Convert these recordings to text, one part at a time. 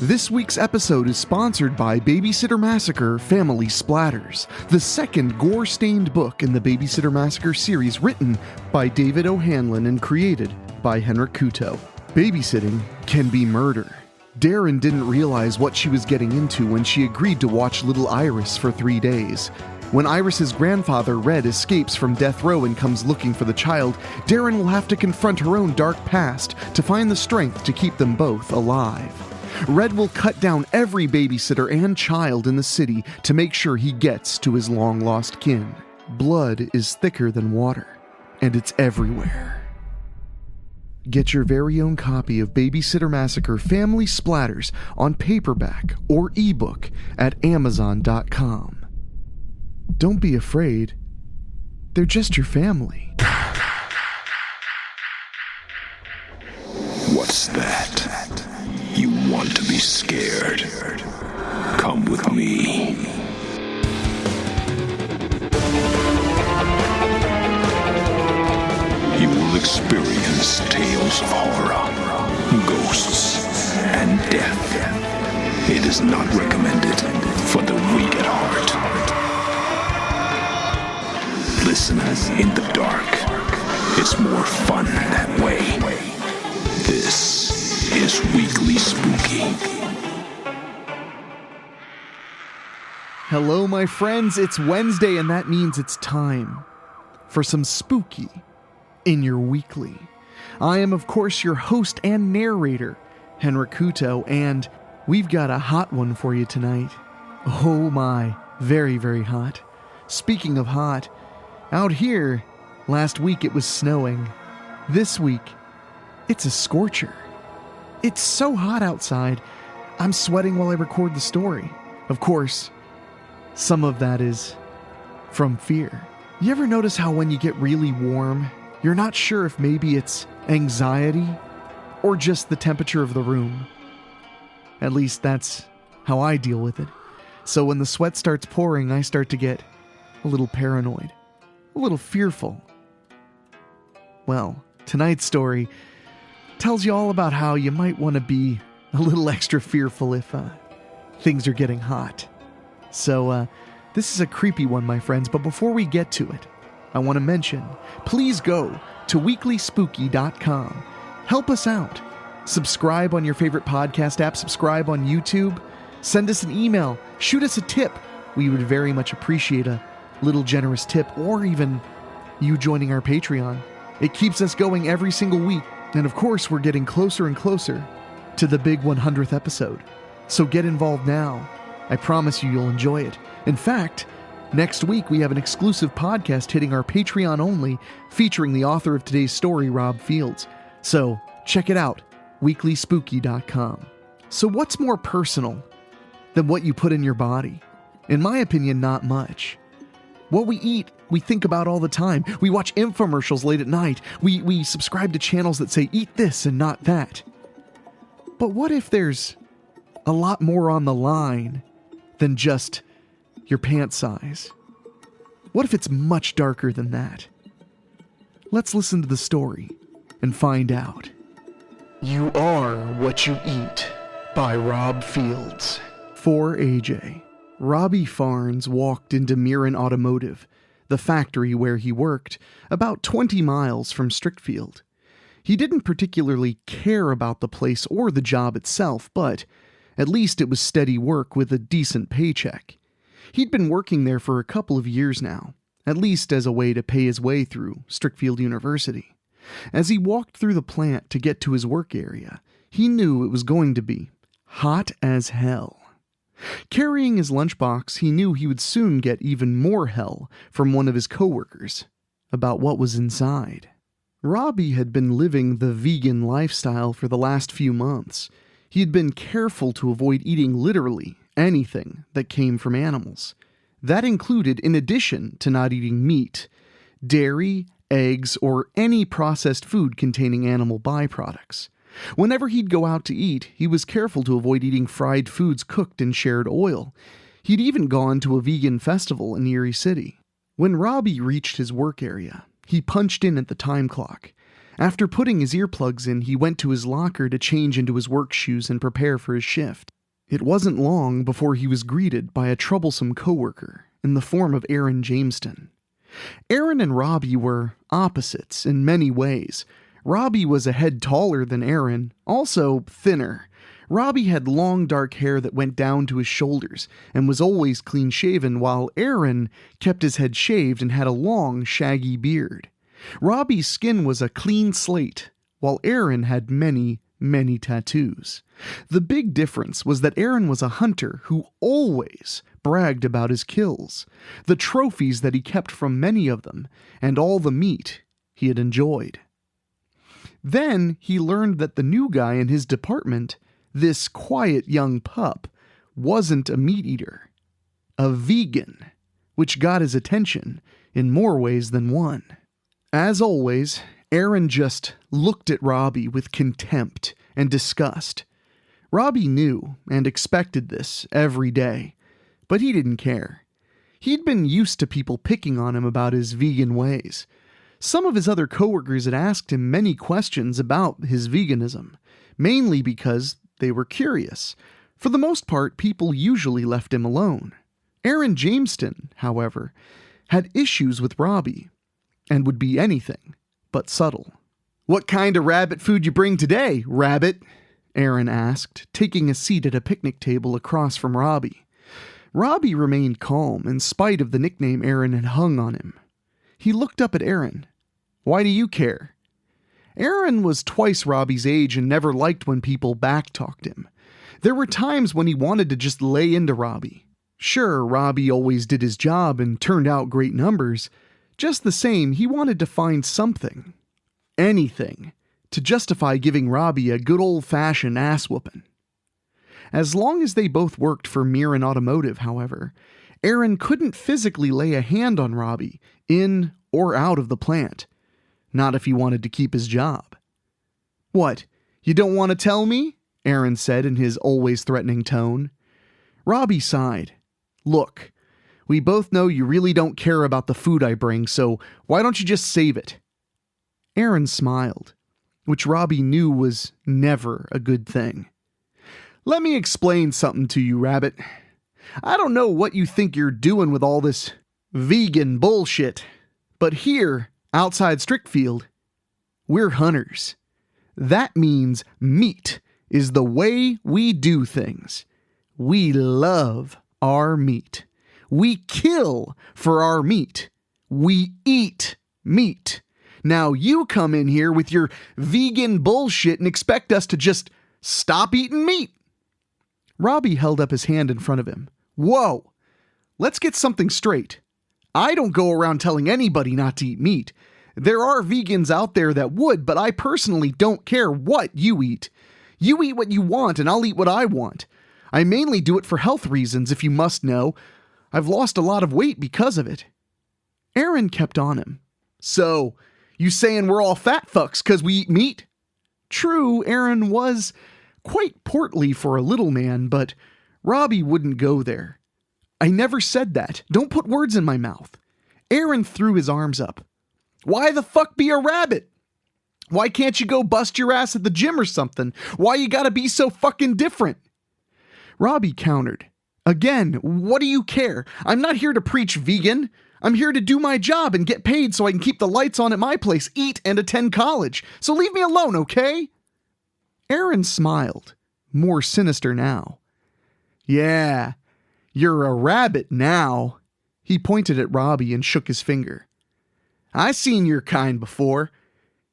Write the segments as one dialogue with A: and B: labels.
A: This week's episode is sponsored by Babysitter Massacre Family Splatters, the second gore-stained book in the Babysitter Massacre series written by David O'Hanlon and created by Henrik Kuto. Babysitting can be murder. Darren didn't realize what she was getting into when she agreed to watch little Iris for 3 days. When Iris's grandfather, Red, escapes from death row and comes looking for the child, Darren will have to confront her own dark past to find the strength to keep them both alive. Red will cut down every babysitter and child in the city to make sure he gets to his long-lost kin. Blood is thicker than water, and it's everywhere. Get your very own copy of Babysitter Massacre Family Splatters on paperback or ebook at Amazon.com. Don't be afraid. They're just your family.
B: What's that? You want to be scared? Come with me. You will experience tales of horror, ghosts, and death. It is not recommended for the weak at heart. Listen in the dark. It's more fun that way. This is Weekly Spooky.
A: Hello, my friends. It's Wednesday, and that means it's time for some spooky in your weekly. I am, of course, your host and narrator, Henrik Kuto, and we've got a hot one for you tonight. Oh my, very, very hot. Speaking of hot, out here, last week it was snowing. This week, it's a scorcher. It's so hot outside, I'm sweating while I record the story. Of course, some of that is from fear. You ever notice how when you get really warm, you're not sure if maybe it's anxiety or just the temperature of the room? At least that's how I deal with it. So when the sweat starts pouring, I start to get a little paranoid, a little fearful. Well, tonight's story tells you all about how you might want to be a little extra fearful if things are getting hot. So this is a creepy one, my friends, but before we get to it, I want to mention, please go to WeeklySpooky.com. Help us out. Subscribe on your favorite podcast app, subscribe on YouTube, send us an email, shoot us a tip. We would very much appreciate a little generous tip, or even you joining our Patreon. It keeps us going every single week. And of course, we're getting closer and closer to the big 100th episode. So get involved now. I promise you, you'll enjoy it. In fact, next week we have an exclusive podcast hitting our Patreon only, featuring the author of today's story, Rob Fields. So check it out, weeklyspooky.com. So what's more personal than what you put in your body? In my opinion, not much. What we eat, we think about all the time. We watch infomercials late at night. We subscribe to channels that say, eat this and not that. But what if there's a lot more on the line than just your pant size? What if it's much darker than that? Let's listen to the story and find out. You Are What You Eat by Rob Fields. For AJ. Robbie Farnes walked into Mirren Automotive, the factory where he worked, about 20 miles from Strickfield. He didn't particularly care about the place or the job itself, but at least it was steady work with a decent paycheck. He'd been working there for a couple of years now, at least as a way to pay his way through Strickfield University. As he walked through the plant to get to his work area, he knew it was going to be hot as hell. Carrying his lunchbox, he knew he would soon get even more hell from one of his coworkers about what was inside. Robbie had been living the vegan lifestyle for the last few months. He had been careful to avoid eating literally anything that came from animals. That included, in addition to not eating meat, dairy, eggs, or any processed food containing animal byproducts. Whenever he'd go out to eat, he was careful to avoid eating fried foods cooked in shared oil. He'd even gone to a vegan festival in Erie City. When Robbie reached his work area, he punched in at the time clock. After putting his earplugs in, he went to his locker to change into his work shoes and prepare for his shift. It wasn't long before he was greeted by a troublesome coworker in the form of Aaron Jameston. Aaron and Robbie were opposites in many ways. Robbie was a head taller than Aaron, also thinner. Robbie had long dark hair that went down to his shoulders and was always clean-shaven, while Aaron kept his head shaved and had a long, shaggy beard. Robbie's skin was a clean slate, while Aaron had many tattoos. The big difference was that Aaron was a hunter who always bragged about his kills, the trophies that he kept from many of them, and all the meat he had enjoyed. Then he learned that the new guy in his department, this quiet young pup, wasn't a meat eater, a vegan, which got his attention in more ways than one. As always, Aaron just looked at Robbie with contempt and disgust. Robbie knew and expected this every day, but he didn't care. He'd been used to people picking on him about his vegan ways. Some of his other coworkers had asked him many questions about his veganism, mainly because they were curious. For the most part, people usually left him alone. Aaron Jameston, however, had issues with Robbie, and would be anything but subtle. "What kind of rabbit food you bring today, Rabbit?" Aaron asked, taking a seat at a picnic table across from Robbie. Robbie remained calm in spite of the nickname Aaron had hung on him. He looked up at Aaron. "Why do you care?" Aaron was twice Robbie's age and never liked when people backtalked him. There were times when he wanted to just lay into Robbie. Sure, Robbie always did his job and turned out great numbers. Just the same, he wanted to find something, anything, to justify giving Robbie a good old-fashioned ass-whooping. As long as they both worked for Mirren Automotive, however, Aaron couldn't physically lay a hand on Robbie, in or out of the plant. Not if he wanted to keep his job. "What, you don't want to tell me?" Aaron said in his always threatening tone. Robbie sighed. "Look, we both know you really don't care about the food I bring, so why don't you just save it?" Aaron smiled, which Robbie knew was never a good thing. "Let me explain something to you, Rabbit. I don't know what you think you're doing with all this vegan bullshit, but here, outside Strickfield, we're hunters. That means meat is the way we do things. We love our meat. We kill for our meat. We eat meat. Now you come in here with your vegan bullshit and expect us to just stop eating meat." Robbie held up his hand in front of him. "Whoa, let's get something straight. I don't go around telling anybody not to eat meat. There are vegans out there that would, but I personally don't care what you eat. You eat what you want and I'll eat what I want. I mainly do it for health reasons, if you must know. I've lost a lot of weight because of it." Aaron kept on him. "So, you saying we're all fat fucks because we eat meat?" True, Aaron was quite portly for a little man, but Robbie wouldn't go there. "I never said that. Don't put words in my mouth." Aaron threw his arms up. "Why the fuck be a rabbit? Why can't you go bust your ass at the gym or something? Why you gotta be so fucking different?" Robbie countered. "Again, what do you care? I'm not here to preach vegan. I'm here to do my job and get paid so I can keep the lights on at my place, eat, and attend college. So leave me alone, okay?" Aaron smiled, more sinister now. "Yeah, you're a rabbit now." He pointed at Robbie and shook his finger. "I seen your kind before.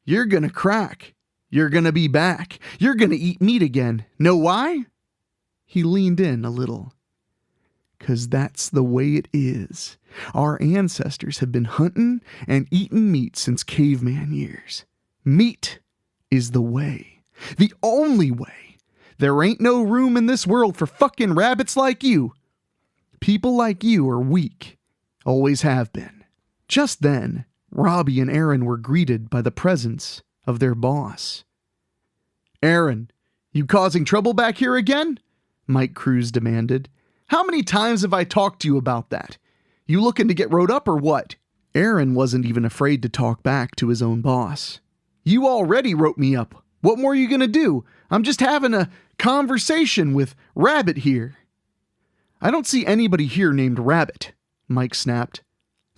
A: You're gonna crack. You're gonna be back. You're gonna eat meat again. Know why?" He leaned in a little. "'Cause that's the way it is. Our ancestors have been hunting and eating meat since caveman years. Meat is the way. The only way. There ain't no room in this world for fucking rabbits like you. People like you are weak. Always have been." Just then, Robbie and Aaron were greeted by the presence of their boss. "Aaron, you causing trouble back here again?" Mike Cruz demanded. "How many times have I talked to you about that? You looking to get rode up or what?" Aaron wasn't even afraid to talk back to his own boss. You already wrote me up. What more are you going to do? I'm just having a conversation with Rabbit here. I don't see anybody here named Rabbit, Mike snapped.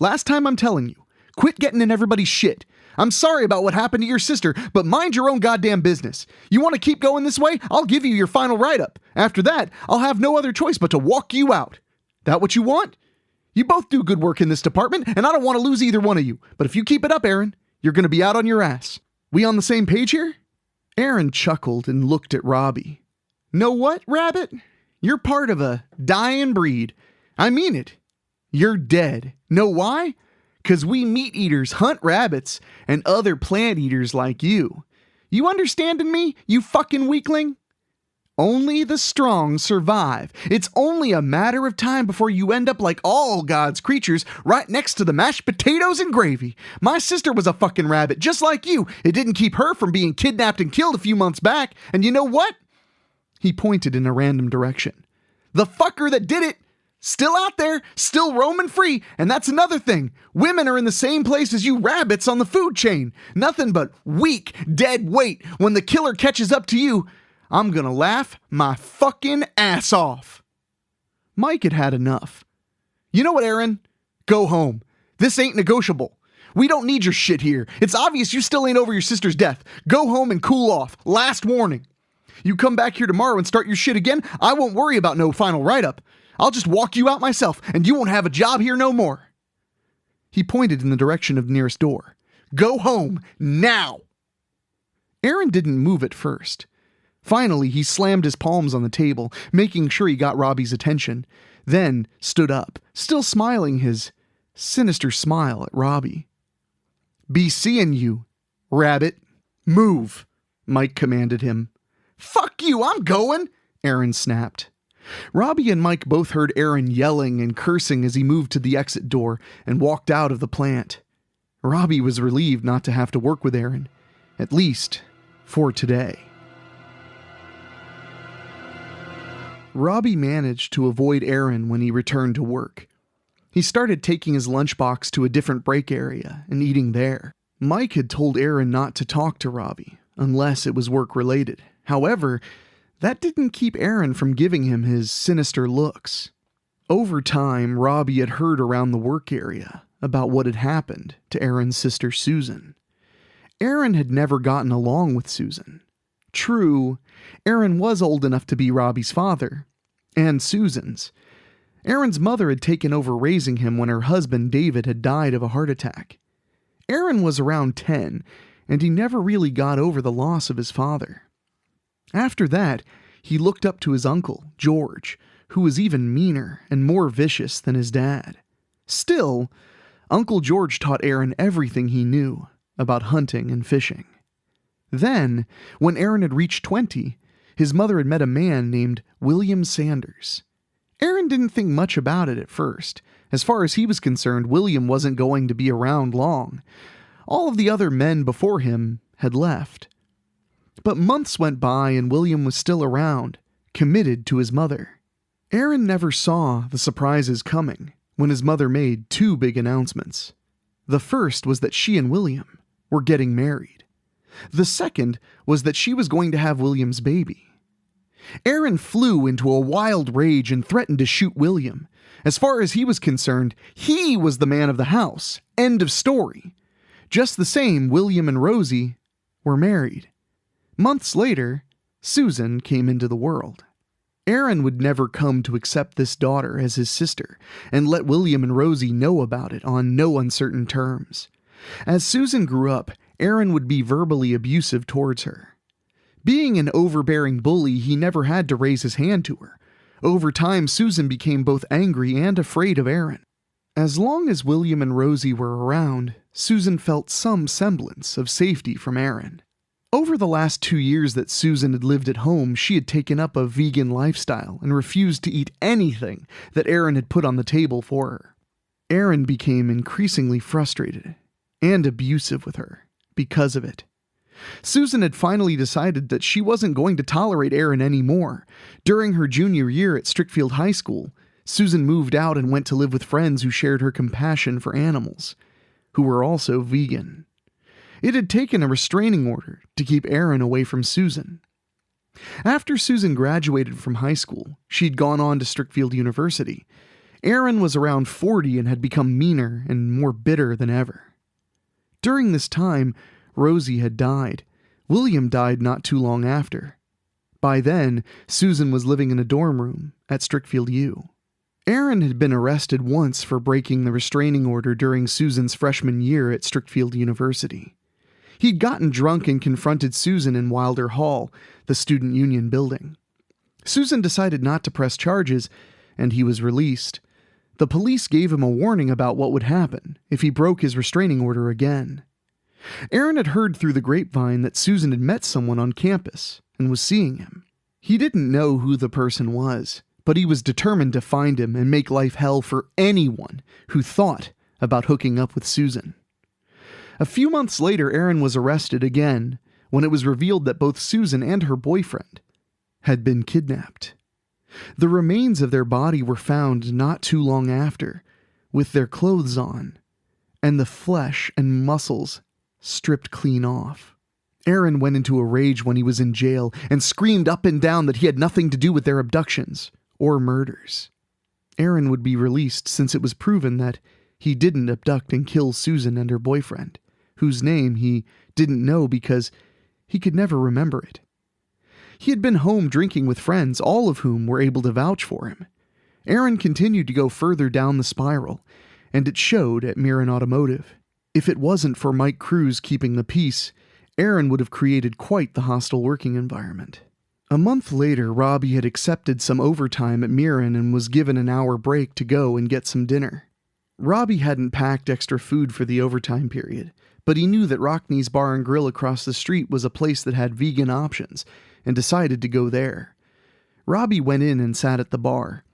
A: Last time I'm telling you, quit getting in everybody's shit. I'm sorry about what happened to your sister, but mind your own goddamn business. You want to keep going this way? I'll give you your final write-up. After that, I'll have no other choice but to walk you out. That what you want? You both do good work in this department, and I don't want to lose either one of you. But if you keep it up, Aaron, you're going to be out on your ass. We on the same page here? Aaron chuckled and looked at Robbie. Know what, Rabbit? You're part of a dying breed. I mean it. You're dead. Know why? 'Cause we meat eaters hunt rabbits and other plant eaters like you. You understanding me, you fucking weakling? Only the strong survive. It's only a matter of time before you end up like all God's creatures right next to the mashed potatoes and gravy. My sister was a fucking rabbit, just like you. It didn't keep her from being kidnapped and killed a few months back. And you know what? He pointed in a random direction. The fucker that did it, still out there, still roaming free, and that's another thing. Women are in the same place as you rabbits on the food chain. Nothing but weak, dead weight. When the killer catches up to you, I'm gonna laugh my fucking ass off. Mike had had enough. You know what, Aaron? Go home. This ain't negotiable. We don't need your shit here. It's obvious you still ain't over your sister's death. Go home and cool off. Last warning. You come back here tomorrow and start your shit again, I won't worry about no final write-up. I'll just walk you out myself, and you won't have a job here no more. He pointed in the direction of the nearest door. Go home, now! Aaron didn't move at first. Finally, he slammed his palms on the table, making sure he got Robbie's attention, then stood up, still smiling his sinister smile at Robbie. Be seeing you, Rabbit. Move, Mike commanded him. Fuck you, I'm going, Aaron snapped. Robbie and Mike both heard Aaron yelling and cursing as he moved to the exit door and walked out of the plant. Robbie was relieved not to have to work with Aaron, at least for today. Robbie managed to avoid Aaron when he returned to work. He started taking his lunchbox to a different break area and eating there. Mike had told Aaron not to talk to Robbie, unless it was work-related. However, that didn't keep Aaron from giving him his sinister looks. Over time, Robbie had heard around the work area about what had happened to Aaron's sister Susan. Aaron had never gotten along with Susan. True, Aaron was old enough to be Robbie's father, and Susan's. Aaron's mother had taken over raising him when her husband David had died of a heart attack. Aaron was around 10, and he never really got over the loss of his father. After that, he looked up to his uncle, George, who was even meaner and more vicious than his dad. Still, Uncle George taught Aaron everything he knew about hunting and fishing. Then, when Aaron had reached 20, his mother had met a man named William Sanders. Aaron didn't think much about it at first. As far as he was concerned, William wasn't going to be around long. All of the other men before him had left. But months went by and William was still around, committed to his mother. Aaron never saw the surprises coming when his mother made two big announcements. The first was that she and William were getting married. The second was that she was going to have William's baby. Aaron flew into a wild rage and threatened to shoot William. As far as he was concerned, he was the man of the house. End of story. Just the same, William and Rosie were married. Months later, Susan came into the world. Aaron would never come to accept this daughter as his sister and let William and Rosie know about it on no uncertain terms. As Susan grew up, Aaron would be verbally abusive towards her. Being an overbearing bully, he never had to raise his hand to her. Over time, Susan became both angry and afraid of Aaron. As long as William and Rosie were around, Susan felt some semblance of safety from Aaron. Over the last 2 years that Susan had lived at home, she had taken up a vegan lifestyle and refused to eat anything that Aaron had put on the table for her. Aaron became increasingly frustrated and abusive with her because of it. Susan had finally decided that she wasn't going to tolerate Aaron anymore. During her junior year at Strickfield High School, Susan moved out and went to live with friends who shared her compassion for animals, who were also vegan. It had taken a restraining order to keep Aaron away from Susan. After Susan graduated from high school, she'd gone on to Strickfield University. Aaron was around 40 and had become meaner and more bitter than ever. During this time, Rosie had died. William died not too long after. By then, Susan was living in a dorm room at Strickfield U. Aaron had been arrested once for breaking the restraining order during Susan's freshman year at Strickfield University. He'd gotten drunk and confronted Susan in Wilder Hall, the student union building. Susan decided not to press charges, and he was released. The police gave him a warning about what would happen if he broke his restraining order again. Aaron had heard through the grapevine that Susan had met someone on campus and was seeing him. He didn't know who the person was, but he was determined to find him and make life hell for anyone who thought about hooking up with Susan. A few months later, Aaron was arrested again when it was revealed that both Susan and her boyfriend had been kidnapped. The remains of their body were found not too long after, with their clothes on, and the flesh and muscles stripped clean off. Aaron went into a rage when he was in jail and screamed up and down that he had nothing to do with their abductions or murders. Aaron would be released since it was proven that he didn't abduct and kill Susan and her boyfriend, whose name he didn't know because he could never remember it. He had been home drinking with friends, all of whom were able to vouch for him. Aaron continued to go further down the spiral, and it showed at Mirren Automotive. If it wasn't for Mike Cruz keeping the peace, Aaron would have created quite the hostile working environment. A month later, Robbie had accepted some overtime at Mirren and was given an hour break to go and get some dinner. Robbie hadn't packed extra food for the overtime period, but he knew that Rockney's Bar and Grill across the street was a place that had vegan options, and decided to go there. Robbie went in and sat at the bar.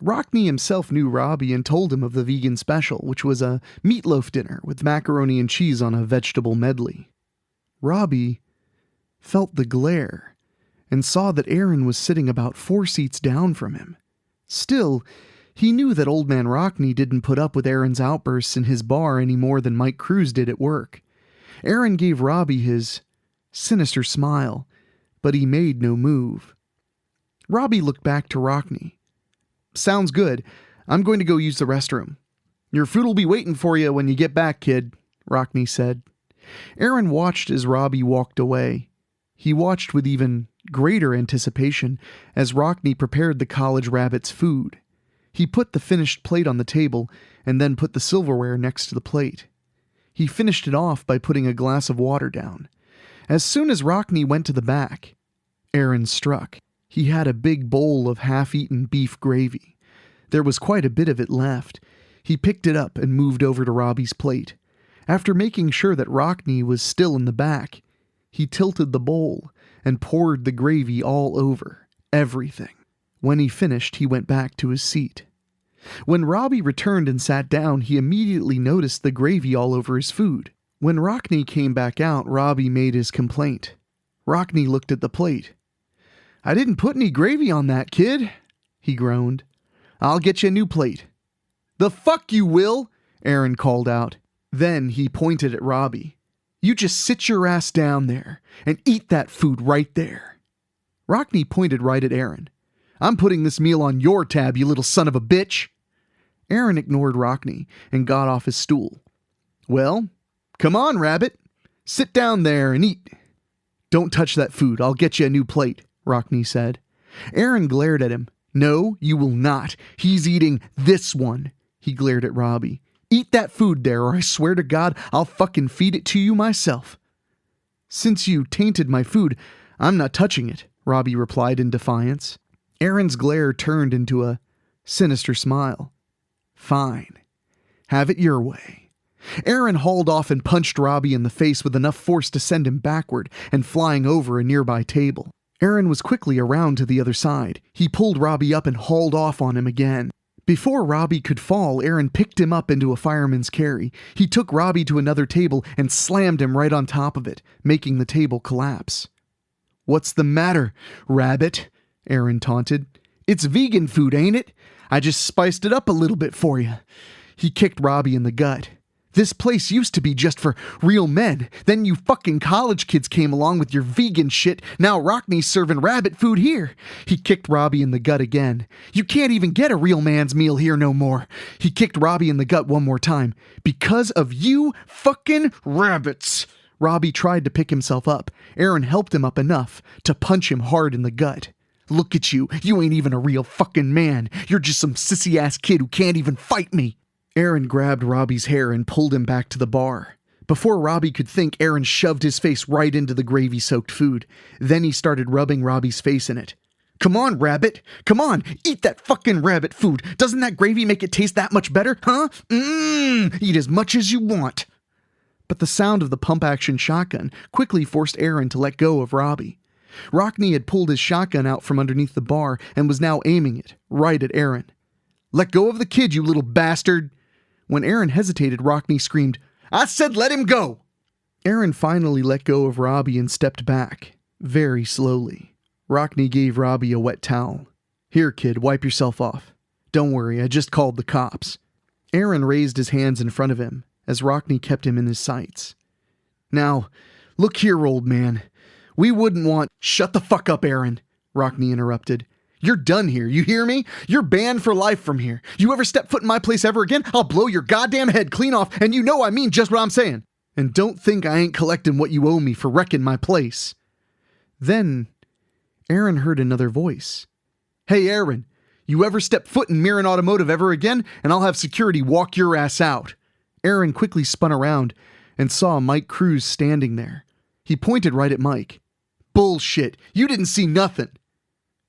A: Rockney himself knew Robbie and told him of the vegan special, which was a meatloaf dinner with macaroni and cheese on a vegetable medley. Robbie felt the glare and saw that Aaron was sitting about 4 seats down from him. Still, he knew that old man Rockney didn't put up with Aaron's outbursts in his bar any more than Mike Cruz did at work. Aaron gave Robbie his sinister smile, but he made no move. Robbie looked back to Rockney. "Sounds good. I'm going to go use the restroom." "Your food will be waiting for you when you get back, kid," Rockney said. Aaron watched as Robbie walked away. He watched with even greater anticipation as Rockney prepared the college rabbit's food. He put the finished plate on the table and then put the silverware next to the plate. He finished it off by putting a glass of water down. As soon as Rockney went to the back, Aaron struck. He had a big bowl of half-eaten beef gravy. There was quite a bit of it left. He picked it up and moved over to Robbie's plate. After making sure that Rockney was still in the back, he tilted the bowl and poured the gravy all over everything. When he finished, he went back to his seat. When Robbie returned and sat down, he immediately noticed the gravy all over his food. When Rockney came back out, Robbie made his complaint. Rockney looked at the plate. "I didn't put any gravy on that, kid," he groaned. "I'll get you a new plate." "The fuck you will," Aaron called out. Then he pointed at Robbie. "You just sit your ass down there and eat that food right there." Rockney pointed right at Aaron. "I'm putting this meal on your tab, you little son of a bitch." Aaron ignored Rockney and got off his stool. "Well, come on, Rabbit. Sit down there and eat." "Don't touch that food. I'll get you a new plate," Rockney said. Aaron glared at him. "No, you will not. He's eating this one." He glared at Robbie. "Eat that food there, or I swear to God, I'll fucking feed it to you myself." "Since you tainted my food, I'm not touching it," Robbie replied in defiance. Aaron's glare turned into a sinister smile. "Fine. Have it your way." Aaron hauled off and punched Robbie in the face with enough force to send him backward and flying over a nearby table. Aaron was quickly around to the other side. He pulled Robbie up and hauled off on him again. Before Robbie could fall, Aaron picked him up into a fireman's carry. He took Robbie to another table and slammed him right on top of it, making the table collapse. "What's the matter, Rabbit?" Aaron taunted. "It's vegan food, ain't it? I just spiced it up a little bit for you." He kicked Robbie in the gut. This place used to be just for real men. Then you fucking college kids came along with your vegan shit. Now Rockney's serving rabbit food here. He kicked Robbie in the gut again. You can't even get a real man's meal here no more. He kicked Robbie in the gut one more time. Because of you fucking rabbits. Robbie tried to pick himself up. Aaron helped him up enough to punch him hard in the gut. Look at you. You ain't even a real fucking man. You're just some sissy-ass kid who can't even fight me. Aaron grabbed Robbie's hair and pulled him back to the bar. Before Robbie could think, Aaron shoved his face right into the gravy-soaked food. Then he started rubbing Robbie's face in it. Come on, rabbit. Come on, eat that fucking rabbit food. Doesn't that gravy make it taste that much better, huh? Eat as much as you want. But the sound of the pump-action shotgun quickly forced Aaron to let go of Robbie. Rockney had pulled his shotgun out from underneath the bar and was now aiming it right at Aaron. Let go of the kid, you little bastard. When Aaron hesitated, Rockney screamed, I said let him go! Aaron finally let go of Robbie and stepped back, very slowly. Rockney gave Robbie a wet towel. Here, kid, wipe yourself off. Don't worry, I just called the cops. Aaron raised his hands in front of him as Rockney kept him in his sights. Now, look here, old man. We wouldn't want— Shut the fuck up, Aaron, Rockney interrupted. You're done here, you hear me? You're banned for life from here. You ever step foot in my place ever again, I'll blow your goddamn head clean off, and you know I mean just what I'm saying. And don't think I ain't collecting what you owe me for wrecking my place. Then, Aaron heard another voice. Hey, Aaron, you ever step foot in Mirren Automotive ever again, and I'll have security walk your ass out. Aaron quickly spun around and saw Mike Cruz standing there. He pointed right at Mike. Bullshit, you didn't see nothing.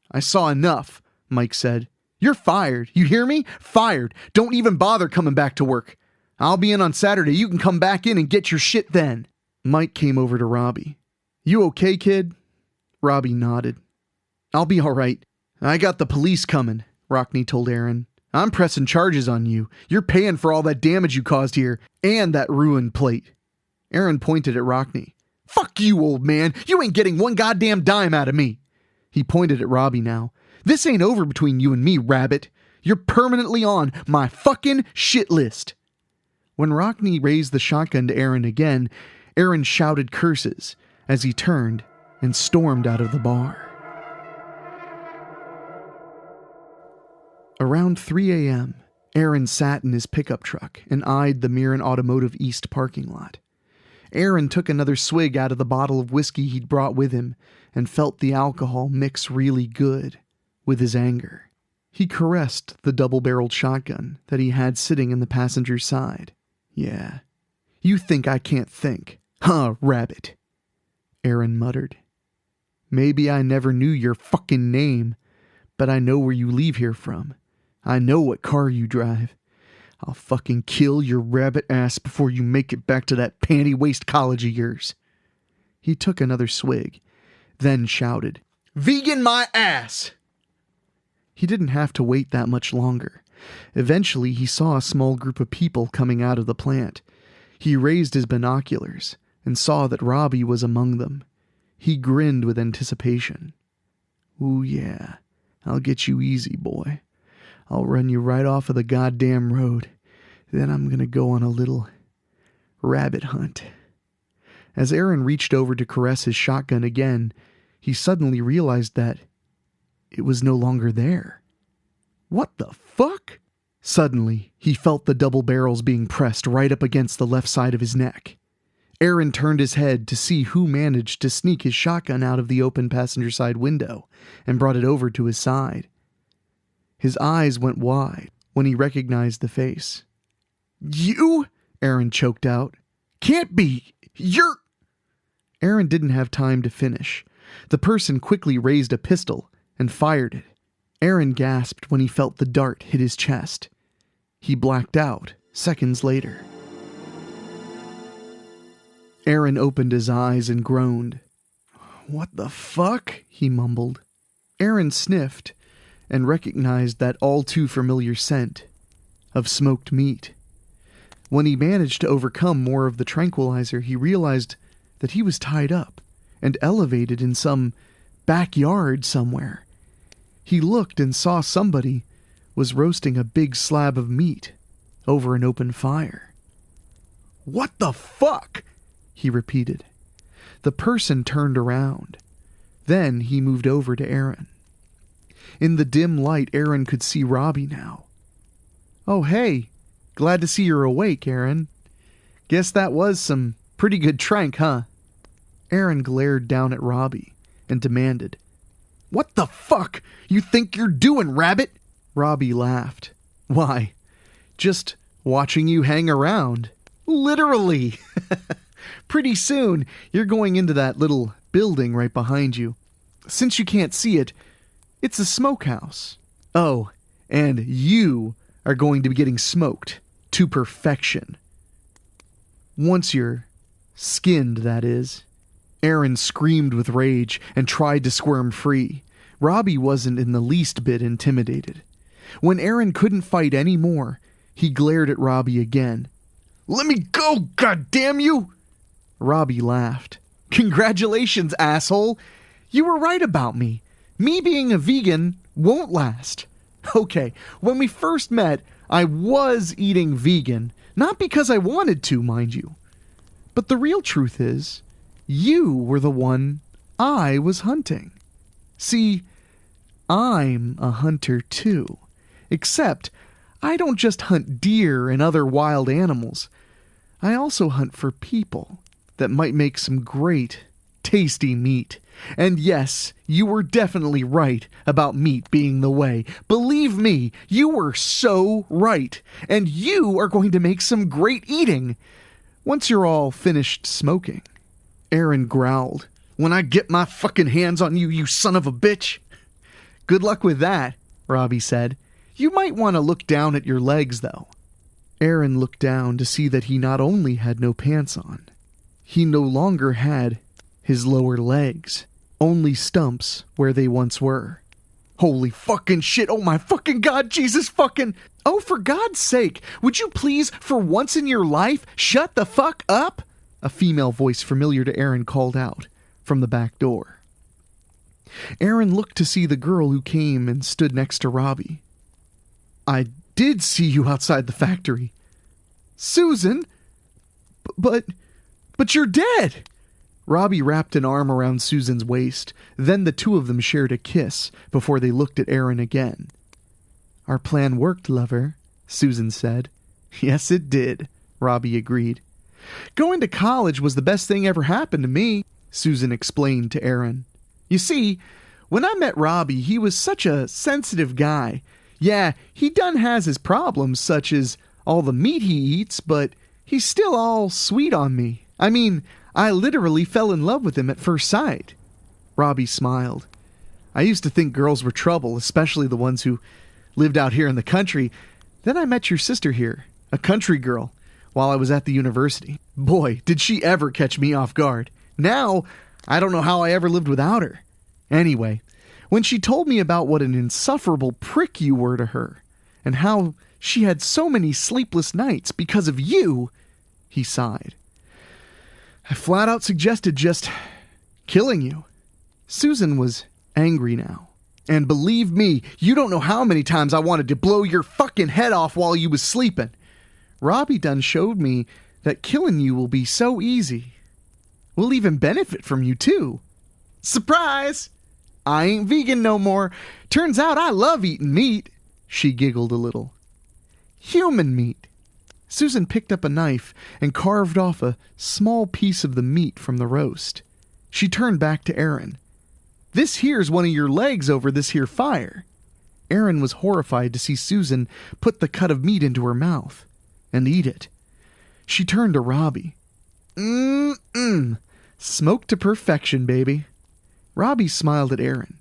A: I saw enough, Mike said. You're fired, you hear me? Fired. Don't even bother coming back to work. I'll be in on Saturday, you can come back in and get your shit then. Mike came over to Robbie. You okay, kid? Robbie nodded. I'll be all right. I got the police coming, Rockney told Aaron. I'm pressing charges on you. You're paying for all that damage you caused here, and that ruined plate. Aaron pointed at Rockney. Fuck you, old man. You ain't getting one goddamn dime out of me. He pointed at Robbie now. This ain't over between you and me, rabbit. You're permanently on my fucking shit list. When Rockney raised the shotgun to Aaron again, Aaron shouted curses as he turned and stormed out of the bar. Around 3 a.m., Aaron sat in his pickup truck and eyed the Mirren Automotive East parking lot. Aaron took another swig out of the bottle of whiskey he'd brought with him and felt the alcohol mix really good with his anger. He caressed the double-barreled shotgun that he had sitting in the passenger's side. Yeah, you think I can't think, huh, rabbit? Aaron muttered. Maybe I never knew your fucking name, but I know where you leave here from. I know what car you drive. I'll fucking kill your rabbit ass before you make it back to that panty-waist college of yours. He took another swig, then shouted, Vegan my ass! He didn't have to wait that much longer. Eventually, he saw a small group of people coming out of the plant. He raised his binoculars and saw that Robbie was among them. He grinned with anticipation. Ooh yeah, I'll get you easy, boy. I'll run you right off of the goddamn road. Then I'm gonna go on a little rabbit hunt. As Aaron reached over to caress his shotgun again, he suddenly realized that it was no longer there. What the fuck? Suddenly, he felt the double barrels being pressed right up against the left side of his neck. Aaron turned his head to see who managed to sneak his shotgun out of the open passenger side window and brought it over to his side. His eyes went wide when he recognized the face. You? Aaron choked out. Can't be. You're... Aaron didn't have time to finish. The person quickly raised a pistol and fired it. Aaron gasped when he felt the dart hit his chest. He blacked out seconds later. Aaron opened his eyes and groaned. What the fuck? He mumbled. Aaron sniffed and recognized that all too familiar scent of smoked meat. When he managed to overcome more of the tranquilizer, he realized that he was tied up and elevated in some backyard somewhere. He looked and saw somebody was roasting a big slab of meat over an open fire. "What the fuck?" he repeated. The person turned around. Then he moved over to Aaron. In the dim light, Aaron could see Robbie now. "Oh, hey. Glad to see you're awake, Aaron. Guess that was some pretty good trank, huh?" Aaron glared down at Robbie and demanded, "What the fuck you think you're doing, rabbit?" Robbie laughed. "Why, just watching you hang around. Literally. Pretty soon, you're going into that little building right behind you. Since you can't see it, it's a smokehouse. Oh, and you are going to be getting smoked to perfection. Once you're skinned, that is." Aaron screamed with rage and tried to squirm free. Robbie wasn't in the least bit intimidated. When Aaron couldn't fight any more, he glared at Robbie again. "Let me go, goddamn you!" Robbie laughed. "Congratulations, asshole. You were right about me. Me being a vegan won't last. Okay, when we first met, I was eating vegan. Not because I wanted to, mind you. But the real truth is, you were the one I was hunting. See, I'm a hunter too. Except, I don't just hunt deer and other wild animals. I also hunt for people that might make some great, tasty meat. And yes, you were definitely right about meat being the way. Believe me, you were so right. And you are going to make some great eating once you're all finished smoking." Aaron growled. "When I get my fucking hands on you, you son of a bitch." "Good luck with that," Robbie said. "You might want to look down at your legs, though." Aaron looked down to see that he not only had no pants on, he no longer had his lower legs, only stumps where they once were. "Holy fucking shit, oh my fucking god, Jesus fucking... Oh, for God's sake, would you please, for once in your life, shut the fuck up?" A female voice familiar to Aaron called out from the back door. Aaron looked to see the girl who came and stood next to Robbie. "I did see you outside the factory." "Susan? But you're dead!" Robbie wrapped an arm around Susan's waist. Then the two of them shared a kiss before they looked at Aaron again. "Our plan worked, lover," Susan said. "Yes, it did," Robbie agreed. "Going to college was the best thing ever happened to me," Susan explained to Aaron. "You see, when I met Robbie, he was such a sensitive guy. Yeah, he done has his problems, such as all the meat he eats, but he's still all sweet on me. I mean, I literally fell in love with him at first sight." Robbie smiled. "I used to think girls were trouble, especially the ones who lived out here in the country. Then I met your sister here, a country girl, while I was at the university. Boy, did she ever catch me off guard. Now, I don't know how I ever lived without her. Anyway, when she told me about what an insufferable prick you were to her, and how she had so many sleepless nights because of you," he sighed, "I flat out suggested just killing you." Susan was angry now. "And believe me, you don't know how many times I wanted to blow your fucking head off while you was sleeping. Robbie done showed me that killing you will be so easy. We'll even benefit from you too. Surprise! I ain't vegan no more. Turns out I love eating meat." She giggled a little. "Human meat." Susan picked up a knife and carved off a small piece of the meat from the roast. She turned back to Aaron. "This here's one of your legs over this here fire." Aaron was horrified to see Susan put the cut of meat into her mouth and eat it. She turned to Robbie. Smoked to perfection, baby." Robbie smiled at Aaron.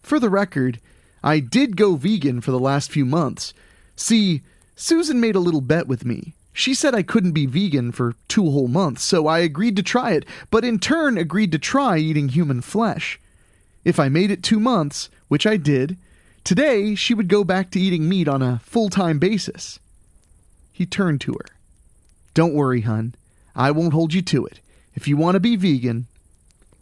A: "For the record, I did go vegan for the last few months. See, Susan made a little bet with me. She said I couldn't be vegan for 2 whole months, so I agreed to try it, but in turn agreed to try eating human flesh. If I made it 2 months, which I did, today she would go back to eating meat on a full-time basis." He turned to her. "Don't worry, hun. I won't hold you to it. If you want to be vegan,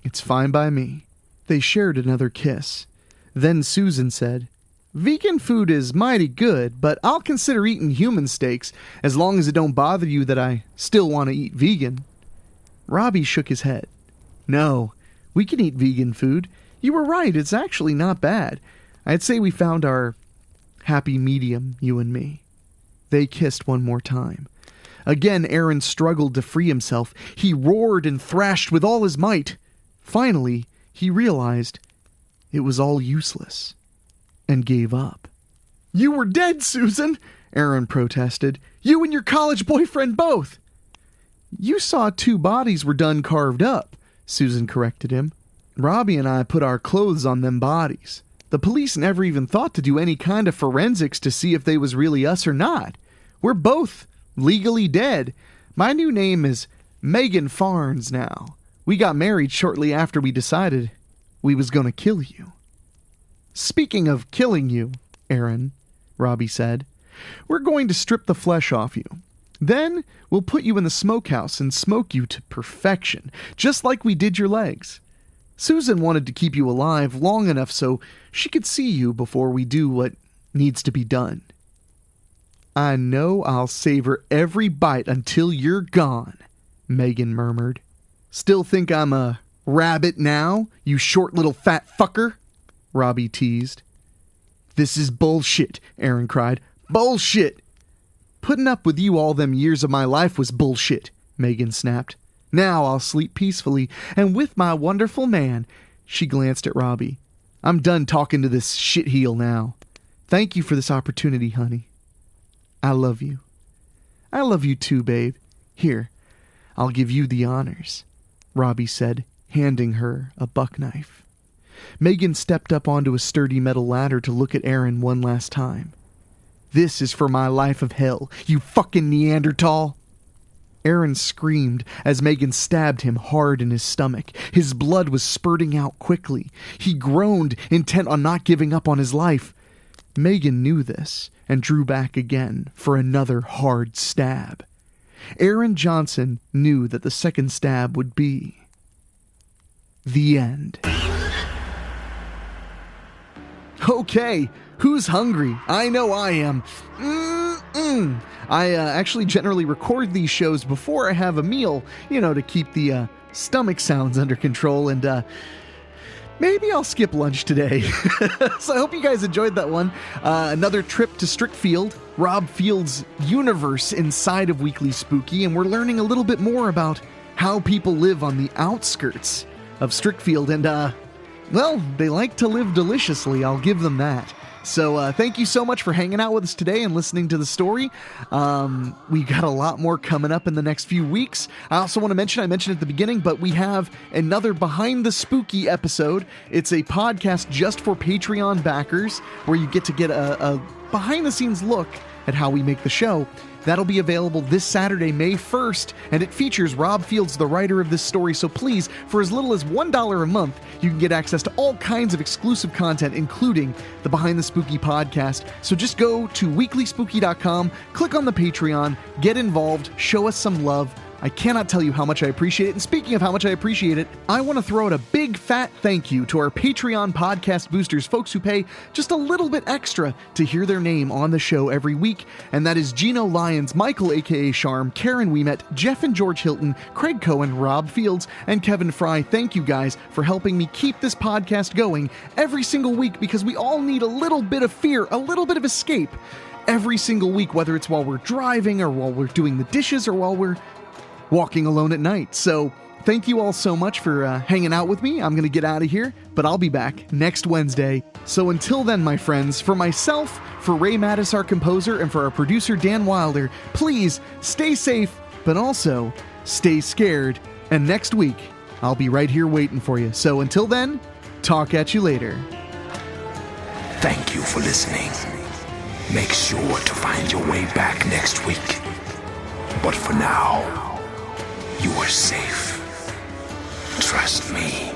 A: it's fine by me." They shared another kiss. Then Susan said, Vegan food is mighty good, but I'll consider eating human steaks as long as it don't bother you that I still want to eat vegan. Robbie shook his head. No, we can eat vegan food. You were right, it's actually not bad. I'd say we found our happy medium, you and me. They kissed one more time. Again, Aaron struggled to free himself. He roared and thrashed with all his might. Finally, he realized it was all useless and gave up. You were dead, Susan, Aaron protested. You and your college boyfriend both. You saw 2 bodies were done carved up, Susan corrected him. Robbie and I put our clothes on them bodies. The police never even thought to do any kind of forensics to see if they was really us or not. We're both legally dead. My new name is Megan Farnes now. We got married shortly after we decided we was gonna kill you. Speaking of killing you, Aaron, Robbie said, we're going to strip the flesh off you. Then we'll put you in the smokehouse and smoke you to perfection, just like we did your legs. Susan wanted to keep you alive long enough so she could see you before we do what needs to be done. I know I'll savor every bite until you're gone, Megan murmured. Still think I'm a rabbit now, you short little fat fucker? Robbie teased. This is bullshit, Aaron cried. Bullshit! Putting up with you all them years of my life was bullshit, Megan snapped. Now I'll sleep peacefully, and with my wonderful man. She glanced at Robbie. I'm done talking to this shitheel now. Thank you for this opportunity, honey. I love you. I love you too, babe. Here, I'll give you the honors, Robbie said, handing her a buck knife. Megan stepped up onto a sturdy metal ladder to look at Aaron one last time. This is for my life of hell, you fucking Neanderthal! Aaron screamed as Megan stabbed him hard in his stomach. His blood was spurting out quickly. He groaned, intent on not giving up on his life. Megan knew this and drew back again for another hard stab. Aaron Johnson knew that the second stab would be the end. Okay, who's hungry? I know I am. I actually generally record these shows before I have a meal, to keep the stomach sounds under control, and maybe I'll skip lunch today. So I hope you guys enjoyed that one. Another trip to Strickfield, Rob Field's universe inside of Weekly Spooky, and we're learning a little bit more about how people live on the outskirts of Strickfield, and well, they like to live deliciously, I'll give them that. So thank you so much for hanging out with us today and listening to the story. We got a lot more coming up in the next few weeks. I also want to mention, I mentioned at the beginning, but we have another Behind the Spooky episode. It's a podcast just for Patreon backers where you get to get a behind-the-scenes look at how we make the show. That'll be available this Saturday, May 1st, and it features Rob Fields, the writer of this story, so please, for as little as $1 a month, you can get access to all kinds of exclusive content, including the Behind the Spooky podcast. So just go to WeeklySpooky.com, click on the Patreon, get involved, show us some love. I cannot tell you how much I appreciate it. And speaking of how much I appreciate it, I want to throw out a big fat thank you to our Patreon podcast boosters, folks who pay just a little bit extra to hear their name on the show every week. And that is Gino Lyons, Michael aka Charm, Karen Weemet, Jeff and George Hilton, Craig Cohen, Rob Fields, and Kevin Fry. Thank you guys for helping me keep this podcast going every single week, because we all need a little bit of fear, a little bit of escape every single week, whether it's while we're driving or while we're doing the dishes or while we're walking alone at night. So thank you all so much for hanging out with me. I'm going to get out of here, but I'll be back next Wednesday. So until then, my friends, for myself, for Ray Mattis, our composer, and for our producer, Dan Wilder, please stay safe, but also stay scared. And next week, I'll be right here waiting for you. So until then, talk at you later.
B: Thank you for listening. Make sure to find your way back next week. But for now, you are safe. Trust me.